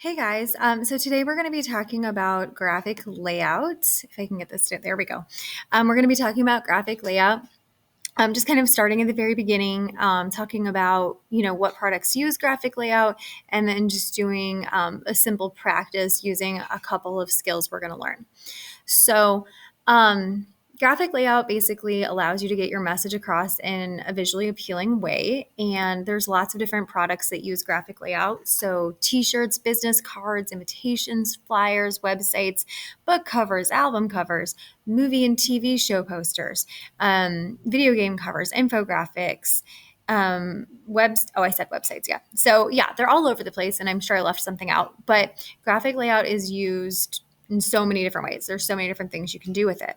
Hey guys, so today we're going to be talking about graphic layout. If I can get this, there we go. We're going to be talking about graphic layout. Just kind of starting at the very beginning, talking about what products use graphic layout, and then just doing a simple practice using a couple of skills we're going to learn. So, um, graphic layout basically allows you to get your message across in a visually appealing way. And there's lots of different products that use graphic layout. So, t shirts, business cards, invitations, flyers, websites, book covers, album covers, movie and TV show posters, video game covers, infographics. I said websites, yeah. So, yeah, they're all over the place, and I'm sure I left something out. But graphic layout is used in so many different ways. There's so many different things you can do with it.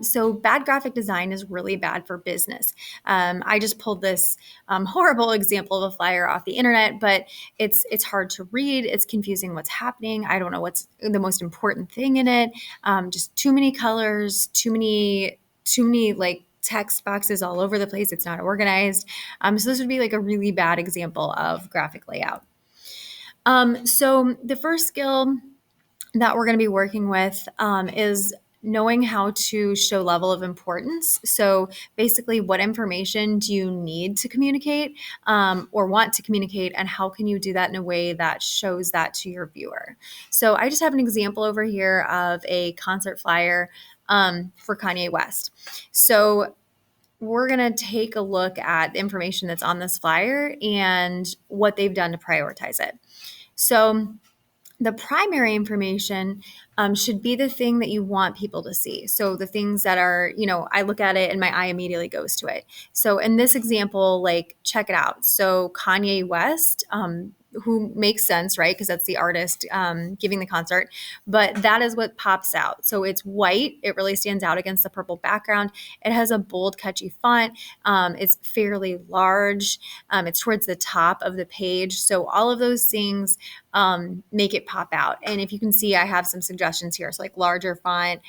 So bad graphic design is really bad for business. I just pulled this horrible example of a flyer off the internet, but it's hard to read. It's confusing what's happening. I don't know what's the most important thing in it. Just too many colors, too many like text boxes all over the place. It's not organized. So this would be like a really bad example of graphic layout. So the first skill that we're going to be working with is knowing how to show level of importance. So basically, what information do you need to communicate or want to communicate, and how can you do that in a way that shows that to your viewer? So I just have an example over here of a concert flyer for Kanye West. So we're going to take a look at the information that's on this flyer and what they've done to prioritize it. So the primary information should be the thing that you want people to see. So the things that are, I look at it and my eye immediately goes to it. So in this example, like, check it out. So Kanye West, who makes sense, right? Because that's the artist giving the concert. But that is what pops out. So it's white. It really stands out against the purple background. It has a bold, catchy font. It's fairly large. It's towards the top of the page. So all of those things make it pop out. And if you can see, I have some suggestions here. So like larger font,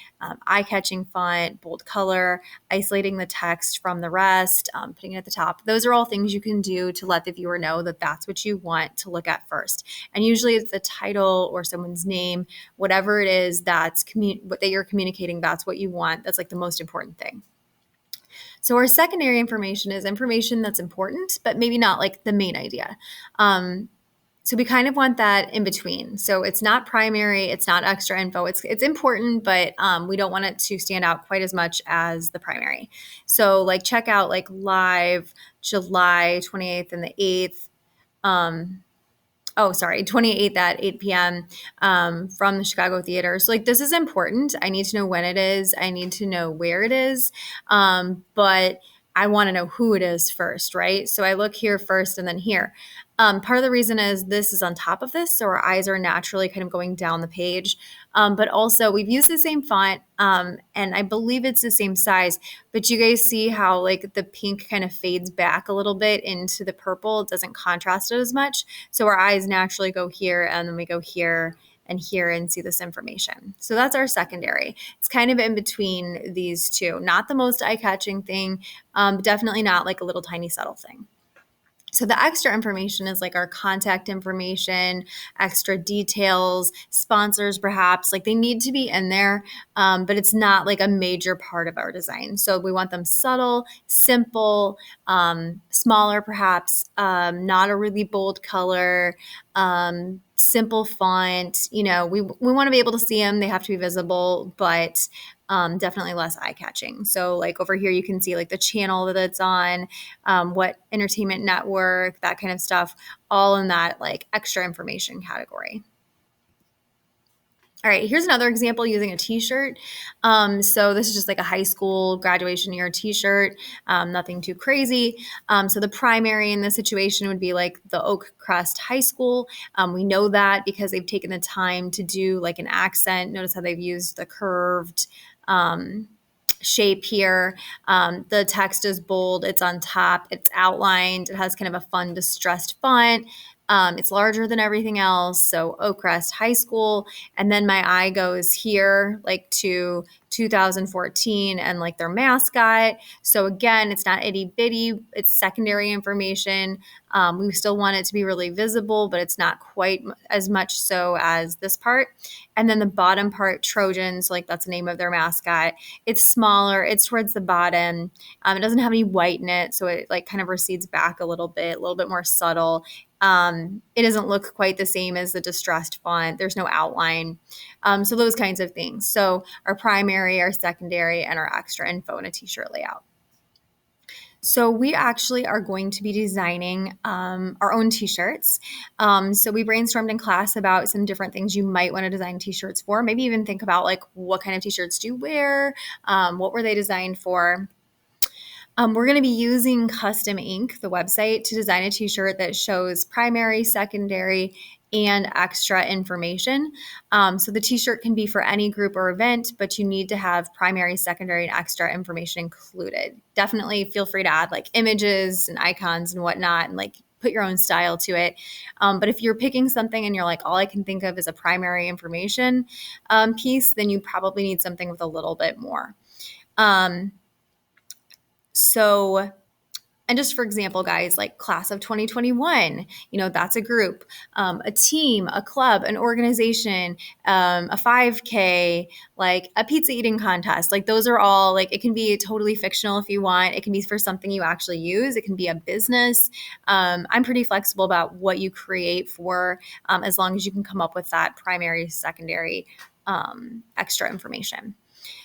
eye-catching font, bold color, isolating the text from the rest, putting it at the top. Those are all things you can do to let the viewer know that that's what you want to look at first. And usually it's the title or someone's name, whatever it is that you're communicating, that's what you want. That's like the most important thing. So our secondary information is information that's important, but maybe not like the main idea. So we kind of want that in between. So it's not primary, it's not extra info. It's important, but we don't want it to stand out quite as much as the primary. So like check out like live July 28th and the 8th. 28th at 8 p.m. From the Chicago Theater. So like this is important. I need to know when it is. I need to know where it is. But I want to know who it is first, right? So I look here first and then here. Part of the reason is this is on top of this, so our eyes are naturally kind of going down the page. But also we've used the same font, and I believe it's the same size. But you guys see how like the pink kind of fades back a little bit into the purple. It doesn't contrast it as much. So our eyes naturally go here, and then we go here and see this information. So that's our secondary. It's kind of in between these two. Not the most eye-catching thing, definitely not like a little tiny subtle thing. So the extra information is like our contact information, extra details, sponsors perhaps, like they need to be in there, but it's not like a major part of our design. So we want them subtle, simple, smaller perhaps, not a really bold color, simple font. We want to be able to see them. They have to be visible, but definitely less eye-catching. So like over here, you can see like the channel that it's on, what entertainment network, that kind of stuff, all in that like extra information category. All right, here's another example using a t-shirt. So this is just like a high school graduation year t-shirt, nothing too crazy. So the primary in this situation would be like the Oak Crest High School. We know that because they've taken the time to do like an accent. Notice how they've used the curved shape here. The text is bold, it's on top, it's outlined, it has kind of a fun distressed font. It's larger than everything else. So Oakcrest High School. And then my eye goes here, like to 2014 and like their mascot. So again, it's not itty bitty, it's secondary information. We still want it to be really visible, but it's not quite as much so as this part. And then the bottom part, Trojans, like that's the name of their mascot. It's smaller, it's towards the bottom. It doesn't have any white in it, so it like kind of recedes back a little bit more subtle. It doesn't look quite the same as the distressed font. There's no outline. So those kinds of things. So our primary, our secondary, and our extra info in a t-shirt layout. So we actually are going to be designing our own t-shirts. So we brainstormed in class about some different things you might want to design t-shirts for. Maybe even think about like what kind of t-shirts do you wear? What were they designed for? We're going to be using Custom Ink, the website, to design a t-shirt that shows primary, secondary, and extra information. So the t-shirt can be for any group or event, but you need to have primary, secondary, and extra information included. Definitely feel free to add like images and icons and whatnot and like put your own style to it. But if you're picking something and you're like, all I can think of is a primary information piece, then you probably need something with a little bit more. So, and just for example, guys, like class of 2021, that's a group, a team, a club, an organization, a 5K, like a pizza eating contest. Like those are all like, it can be totally fictional if you want. It can be for something you actually use. It can be a business. I'm pretty flexible about what you create for, as long as you can come up with that primary, secondary, extra information.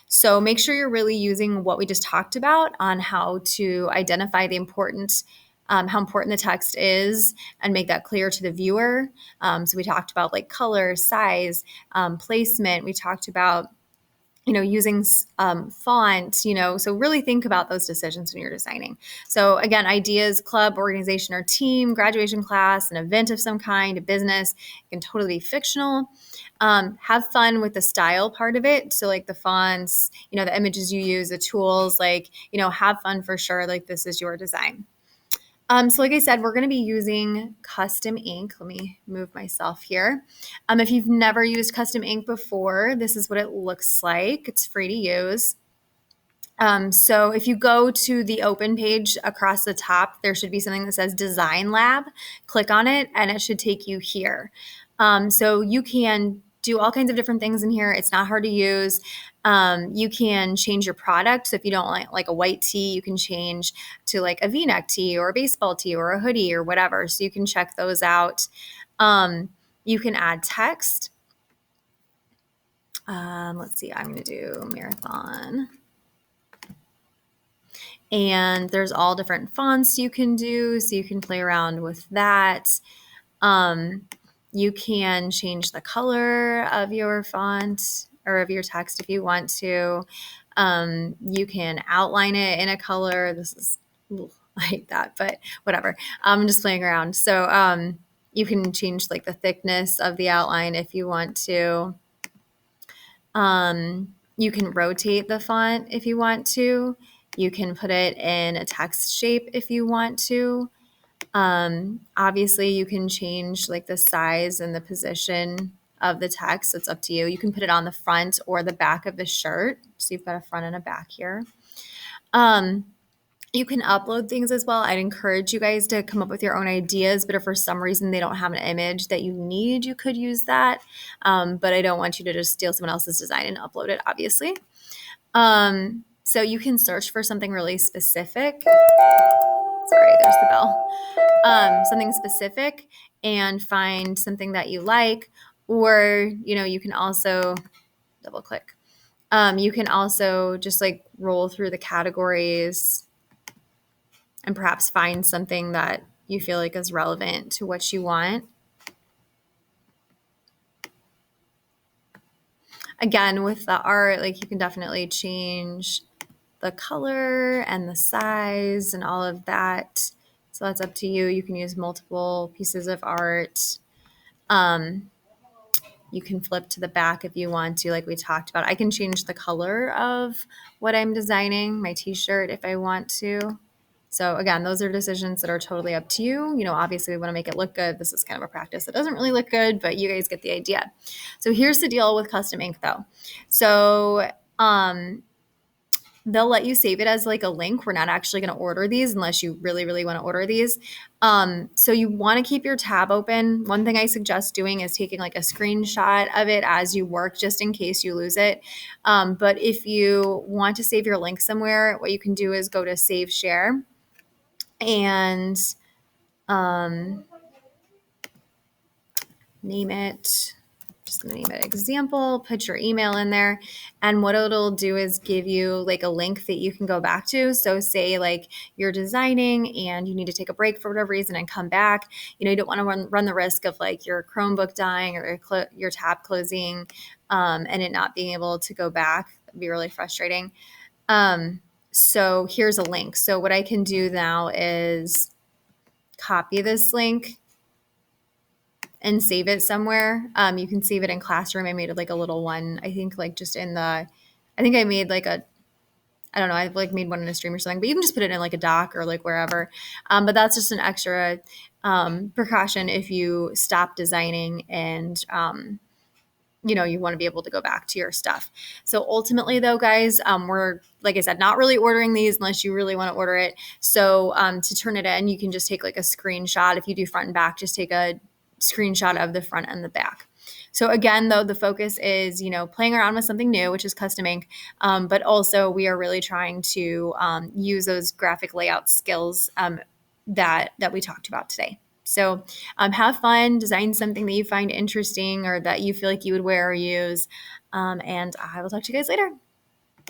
So make sure you're really using what we just talked about on how to identify the importance, how important the text is, and make that clear to the viewer. So we talked about like color, size, placement. We talked about using font, so really think about those decisions when you're designing. So again, ideas, club, organization, or team, graduation class, an event of some kind, a business, it can totally be fictional. Have fun with the style part of it. So like the fonts, the images you use, the tools, like, have fun for sure. Like this is your design. So like I said, we're going to be using Custom Ink. Let me move myself here. If you've never used Custom Ink before, this is what it looks like. It's free to use. So if you go to the open page across the top, there should be something that says Design Lab. Click on it and it should take you here. So you can do all kinds of different things in here. It's not hard to use. You can change your product. So if you don't like a white tee, you can change to like a V-neck tee or a baseball tee or a hoodie or whatever. So you can check those out. You can add text. Let's see, I'm going to do marathon. And there's all different fonts you can do. So you can play around with that. You can change the color of your font or of your text if you want to. You can outline it in a color. This is, I hate that, but whatever. I'm just playing around. So you can change like the thickness of the outline if you want to. You can rotate the font if you want to. You can put it in a text shape if you want to. Obviously, you can change like the size and the position of the text. It's up to you. You can put it on the front or the back of the shirt. So you've got a front and a back here. You can upload things as well. I'd encourage you guys to come up with your own ideas, but if for some reason they don't have an image that you need, you could use that. But I don't want you to just steal someone else's design and upload it, obviously. So you can search for something really specific. Sorry, there's the bell. Something specific and find something that you like, or, you can also double click. You can also just like roll through the categories and perhaps find something that you feel like is relevant to what you want. Again, with the art, like you can definitely change the color and the size and all of that. So that's up to you. You can use multiple pieces of art. You can flip to the back if you want to, like we talked about. I can change the color of what I'm designing, my t-shirt, if I want to. So again, those are decisions that are totally up to you. Obviously we want to make it look good. This is kind of a practice that doesn't really look good, but you guys get the idea. So here's the deal with custom ink though. So they'll let you save it as like a link. We're not actually going to order these unless you really, really want to order these. So you want to keep your tab open. One thing I suggest doing is taking like a screenshot of it as you work, just in case you lose it. But if you want to save your link somewhere, what you can do is go to Save Share and name it. Just going to name it example, put your email in there. And what it'll do is give you like a link that you can go back to. So say like you're designing and you need to take a break for whatever reason and come back. You don't want to run the risk of like your Chromebook dying or your tab closing and it not being able to go back. That'd be really frustrating. So here's a link. So what I can do now is copy this link and save it somewhere. You can save it in Classroom. I made it like a little one. I think like just I made like I don't know, I've like made one in a stream or something, but you can just put it in like a doc or like wherever. But that's just an extra precaution if you stop designing and you want to be able to go back to your stuff. So ultimately though, guys, we're, like I said, not really ordering these unless you really want to order it. So to turn it in, you can just take like a screenshot. If you do front and back, just take a screenshot of the front and the back. So again, though, the focus is, playing around with something new, which is custom ink, but also we are really trying to use those graphic layout skills that we talked about today. So have fun, design something that you find interesting or that you feel like you would wear or use, and I will talk to you guys later.